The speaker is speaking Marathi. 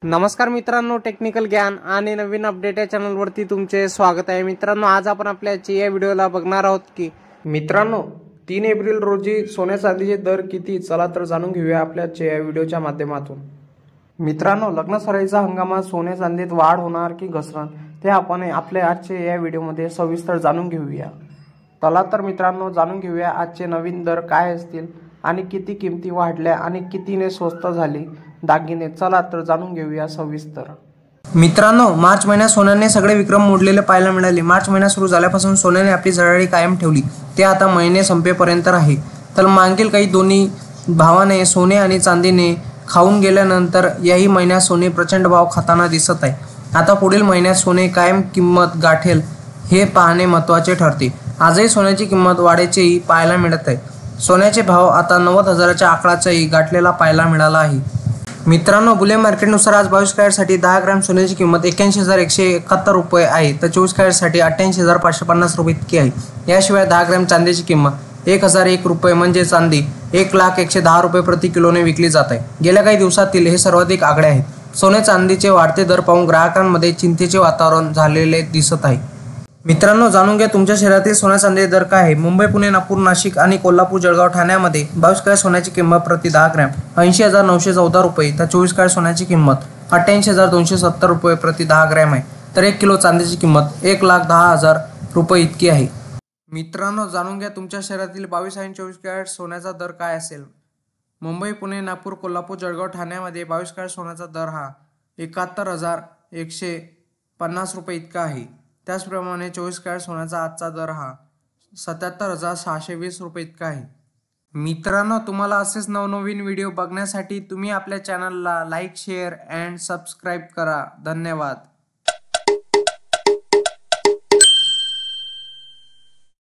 नमस्कार मित्रांनो, टेक्निकल ज्ञान आणि नवीन अपडेट या चॅनलवरती तुमचे स्वागत आहे। मित्रांनो, आज आपण आपल्या या व्हिडिओला बघणार आहोत की मित्रांनो 3 एप्रिल रोजी सोन्या चांदीचे दर किती, चला तर जाणून घेऊया आपल्या या व्हिडिओच्या माध्यमातून। मित्रांनो, लग्न सराईचा हंगामात सोन्या चांदीत वाढ होणार की घसरण ते आपण आपल्या आजच्या या व्हिडिओमध्ये सविस्तर जाणून घेऊया। चला तर मित्रांनो, जाणून घेऊया आजचे नवीन दर काय असतील आणि किती किमती वाढल्या आणि कितीने स्वस्त झाली दागिने। चला तर जाणून घेऊया सविस्तर। मित्रांनो, मार्च महिन्यात सोन्याने सगळे विक्रम मोडलेले पाहायला मिळाले। मार्च महिना सुरू झाल्यापासून सोन्याने आपली चढाई कायम ठेवली, ते आता महिने संपेपर्यंत आहे। तर मागील काही दोन्ही भावाने सोने आणि चांदीने खाऊन गेल्यानंतर याही महिन्यात सोने प्रचंड भाव खाताना दिसत आहे। आता पुढील महिन्यात सोने कायम किंमत गाठेल हे पाहणे महत्त्वाचे ठरते। आजही सोन्याची किंमत वाढीचेही पाहायला मिळत आहे। सोन्याचे भाव आता 90,000च्या आकडाचाही गाठलेला पाहायला मिळाला आहे। मित्रांनो, बुलियन मार्केटनुसार आज 22 कॅरेटसाठी 10 ग्रॅम सोन्याची किंमत 81,171 रुपये आहे, तर 24 कॅरेटसाठी 88,550 रुपये इतकी आहे। याशिवाय 10 ग्रॅम चांदीची किंमत 1,001 रुपये म्हणजे चांदी 1,01,10 रुपये प्रति किलोने विकली जात आहे। गेल्या काही दिवसातील हे सर्वाधिक आकडे आहेत। सोने चांदीचे वाढते दर पाहून ग्राहकांमध्ये चिंतेचे वातावरण झालेले दिसत आहे। मित्रांनो, जाणून घ्या तुमच्या शहरातील सोन्या चांदीचे दर काय आहे। मुंबई, पुणे, नागपूर, नाशिक आणि कोल्हापूर, जळगाव, ठाण्यामध्ये 22 कॅरेट सोन्याची किंमत प्रति 10 ग्रॅम 80,914 रुपये, तर 24 कॅरेट सोन्याची किंमत 88,270 रुपये प्रति 10 ग्रॅम आहे। तर 1 किलो चांदीची किंमत 1,10,000 रुपये इतकी आहे। मित्रांनो, जाणून घ्या तुमच्या शहरातील 22 आणि 24 कॅरेट सोन्याचा दर काय असेल। मुंबई, पुणे, नागपूर, कोल्हापूर, जळगाव, ठाण्यामध्ये 22 कॅरेट सोन्याचा दर हा 71,150 रुपये इतका आहे। त्याचप्रमाणे 24 कॅरेट सोन्याचा आजचा दर हा 77,620 रुपये इतका आहे। मित्रांनो, तुम्हाला असेच नवनवीन व्हिडिओ बघण्यासाठी तुम्ही आपल्या चॅनलला लाईक, शेअर अँड सबस्क्राईब करा। धन्यवाद।